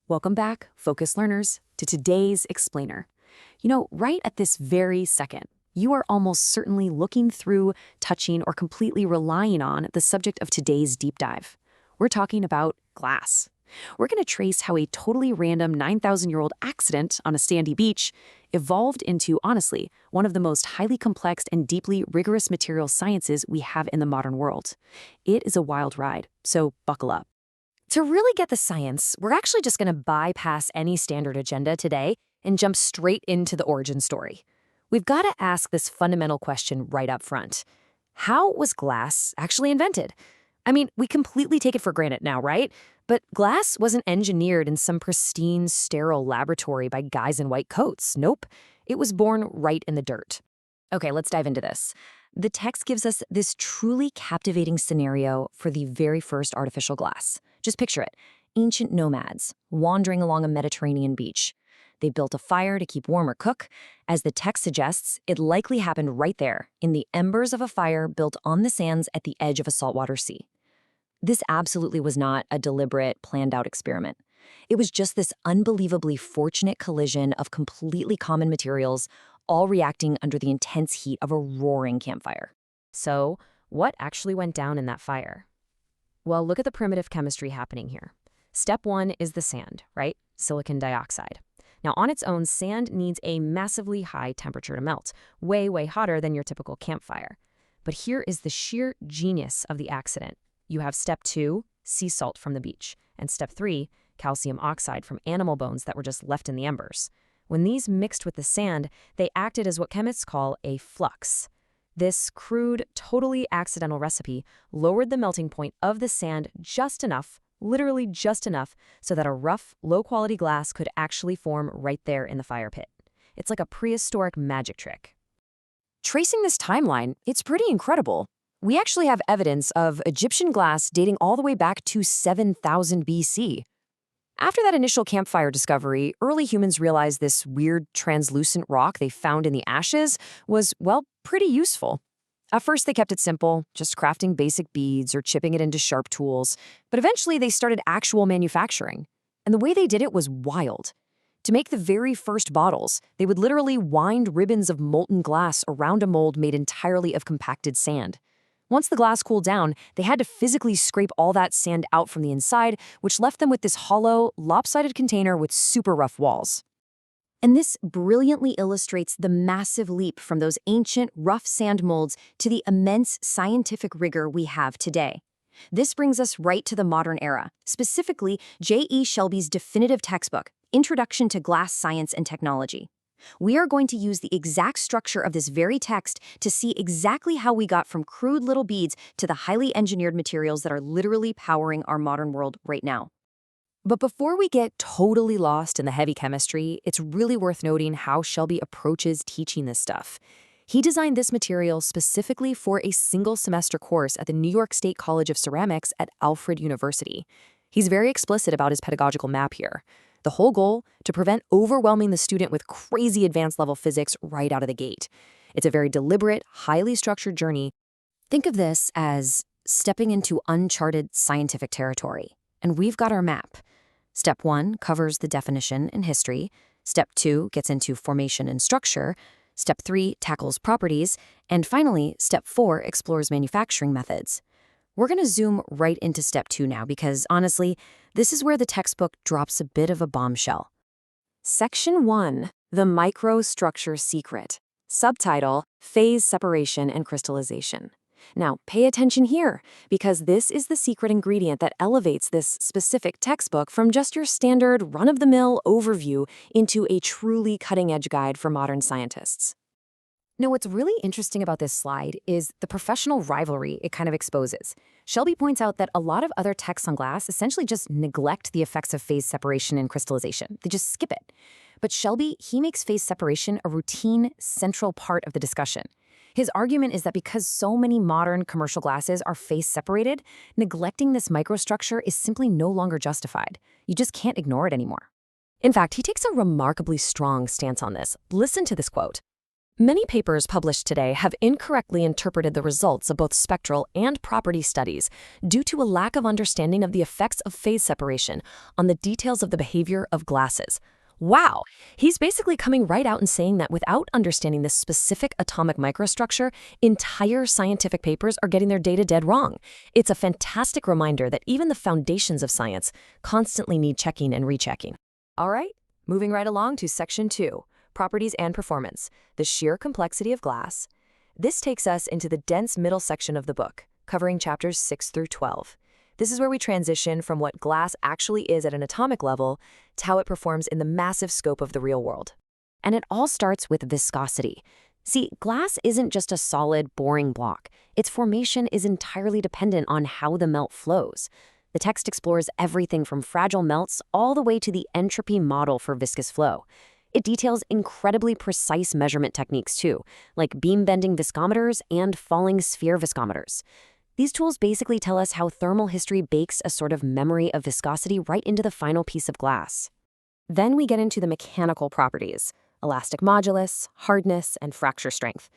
Welcome back, focused learners, to today's explainer. Right at this very second, you are almost certainly looking through, touching, or completely relying on the subject of today's deep dive. We're talking about glass. We're going to trace how a totally random 9,000-year-old accident on a sandy beach evolved into, honestly, one of the most highly complex and deeply rigorous material sciences we have in the modern world. It is a wild ride, so buckle up. To really get the science, we're actually just going to bypass any standard agenda today and jump straight into the origin story. We've got to ask this fundamental question right up front. How was glass actually invented? I mean, we completely take it for granted now, right? But glass wasn't engineered in some pristine, sterile laboratory by guys in white coats. Nope. It was born right in the dirt. Okay, let's dive into this. The text gives us this truly captivating scenario for the very first artificial glass. Just picture it. Ancient nomads wandering along a Mediterranean beach. They built a fire to keep warm or cook. As the text suggests, it likely happened right there, in the embers of a fire built on the sands at the edge of a saltwater sea. This absolutely was not a deliberate, planned-out experiment. It was just this unbelievably fortunate collision of completely common materials, all reacting under the intense heat of a roaring campfire. So, what actually went down in that fire? Well, look at the primitive chemistry happening here. Step one is the sand, right? Silicon dioxide. Now, on its own, sand needs a massively high temperature to melt, way, way hotter than your typical campfire. But here is the sheer genius of the accident. You have step two, sea salt from the beach, and step three, calcium oxide from animal bones that were just left in the embers. When these mixed with the sand, they acted as what chemists call a flux. This crude, totally accidental recipe lowered the melting point of the sand just enough, literally just enough, so that a rough, low-quality glass could actually form right there in the fire pit. It's like a prehistoric magic trick. Tracing this timeline, it's pretty incredible. We actually have evidence of Egyptian glass dating all the way back to 7,000 BC. After that initial campfire discovery, early humans realized this weird translucent rock they found in the ashes was, well, pretty useful. At first, they kept it simple, just crafting basic beads or chipping it into sharp tools, but eventually they started actual manufacturing. And the way they did it was wild. To make the very first bottles, they would literally wind ribbons of molten glass around a mold made entirely of compacted sand. Once the glass cooled down, they had to physically scrape all that sand out from the inside, which left them with this hollow, lopsided container with super rough walls. And this brilliantly illustrates the massive leap from those ancient, rough sand molds to the immense scientific rigor we have today. This brings us right to the modern era, specifically J.E. Shelby's definitive textbook, Introduction to Glass Science and Technology. We are going to use the exact structure of this very text to see exactly how we got from crude little beads to the highly engineered materials that are literally powering our modern world right now. But before we get totally lost in the heavy chemistry, it's really worth noting how Shelby approaches teaching this stuff. He designed this material specifically for a single semester course at the New York State College of Ceramics at Alfred University. He's very explicit about his pedagogical map here. The whole goal, to prevent overwhelming the student with crazy advanced level physics right out of the gate. It's a very deliberate, highly structured journey. Think of this as stepping into uncharted scientific territory. And we've got our map. Step one covers the definition and history. Step two gets into formation and structure. Step three tackles properties. And finally, step four explores manufacturing methods. We're going to zoom right into step two now because, honestly, this is where the textbook drops a bit of a bombshell. Section 1, The Microstructure Secret. Subtitle, Phase Separation and Crystallization. Now, pay attention here, because this is the secret ingredient that elevates this specific textbook from just your standard run-of-the-mill overview into a truly cutting-edge guide for modern scientists. Now, what's really interesting about this slide is the professional rivalry it kind of exposes. Shelby points out that a lot of other texts on glass essentially just neglect the effects of phase separation and crystallization. They just skip it. But Shelby, he makes phase separation a routine, central part of the discussion. His argument is that because so many modern commercial glasses are phase separated, neglecting this microstructure is simply no longer justified. You just can't ignore it anymore. In fact, he takes a remarkably strong stance on this. Listen to this quote. Many papers published today have incorrectly interpreted the results of both spectral and property studies due to a lack of understanding of the effects of phase separation on the details of the behavior of glasses. Wow! He's basically coming right out and saying that without understanding this specific atomic microstructure, entire scientific papers are getting their data dead wrong. It's a fantastic reminder that even the foundations of science constantly need checking and rechecking. All right, moving right along to Section 2. Properties and performance, the sheer complexity of glass. This takes us into the dense middle section of the book, covering chapters 6 through 12. This is where we transition from what glass actually is at an atomic level to how it performs in the massive scope of the real world. And it all starts with viscosity. See, glass isn't just a solid, boring block. Its formation is entirely dependent on how the melt flows. The text explores everything from fragile melts all the way to the entropy model for viscous flow. It details incredibly precise measurement techniques too, like beam-bending viscometers and falling sphere viscometers. These tools basically tell us how thermal history bakes a sort of memory of viscosity right into the final piece of glass. Then we get into the mechanical properties, elastic modulus, hardness, and fracture strength.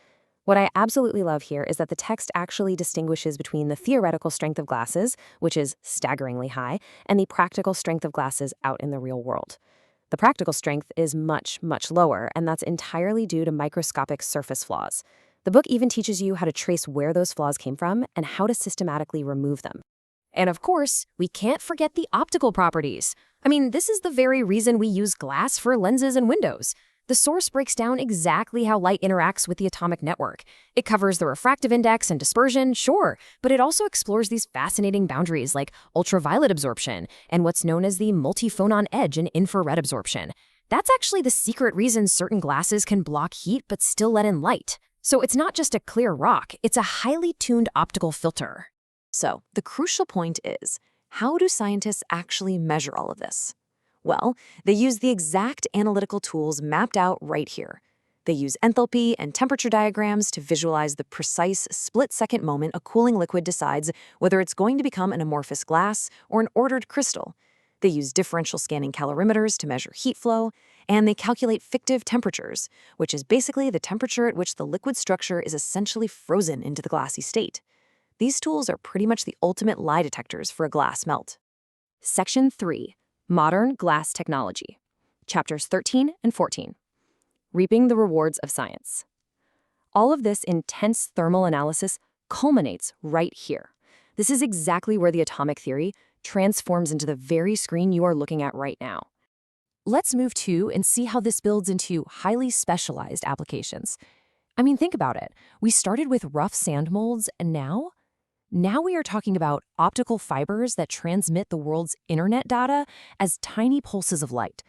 What I absolutely love here is that the text actually distinguishes between the theoretical strength of glasses, which is staggeringly high, and the practical strength of glasses out in the real world. The practical strength is much, much lower, and that's entirely due to microscopic surface flaws. The book even teaches you how to trace where those flaws came from and how to systematically remove them. And of course, we can't forget the optical properties. I mean, this is the very reason we use glass for lenses and windows. The source breaks down exactly how light interacts with the atomic network. It covers the refractive index and dispersion, sure, but it also explores these fascinating boundaries like ultraviolet absorption and what's known as the multiphonon edge in infrared absorption. That's actually the secret reason certain glasses can block heat but still let in light. So it's not just a clear rock, it's a highly tuned optical filter. So the crucial point is, how do scientists actually measure all of this? Well, they use the exact analytical tools mapped out right here. They use enthalpy and temperature diagrams to visualize the precise split-second moment a cooling liquid decides whether it's going to become an amorphous glass or an ordered crystal. They use differential scanning calorimeters to measure heat flow, and they calculate fictive temperatures, which is basically the temperature at which the liquid structure is essentially frozen into the glassy state. These tools are pretty much the ultimate lie detectors for a glass melt. Section 3. Modern Glass Technology. Chapters 13 and 14. Reaping the Rewards of Science. All of this intense thermal analysis culminates right here. This is exactly where the atomic theory transforms into the very screen you are looking at right now. Let's move to and see how this builds into highly specialized applications. I mean, think about it. We started with rough sand molds, and now we are talking about optical fibers that transmit the world's internet data as tiny pulses of light.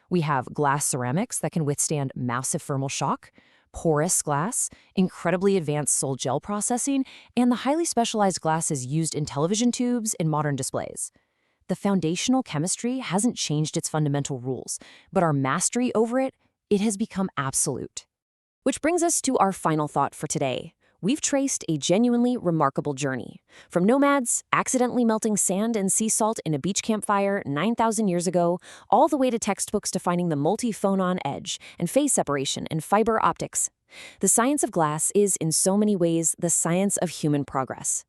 We have glass ceramics that can withstand massive thermal shock, porous glass, incredibly advanced sol gel processing, and the highly specialized glasses used in television tubes and modern displays. The foundational chemistry hasn't changed its fundamental rules, but our mastery over it has become absolute. Which brings us to our final thought for today. We've traced a genuinely remarkable journey. From nomads accidentally melting sand and sea salt in a beach campfire 9,000 years ago, all the way to textbooks defining the multiphonon edge and phase separation and fiber optics. The science of glass is, in so many ways, the science of human progress.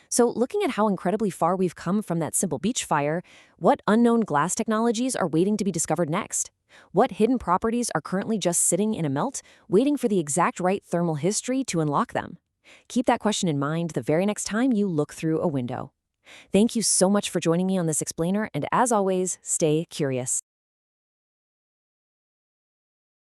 So looking at how incredibly far we've come from that simple beach fire, what unknown glass technologies are waiting to be discovered next? What hidden properties are currently just sitting in a melt, waiting for the exact right thermal history to unlock them? Keep that question in mind the very next time you look through a window. Thank you so much for joining me on this explainer, and as always, stay curious.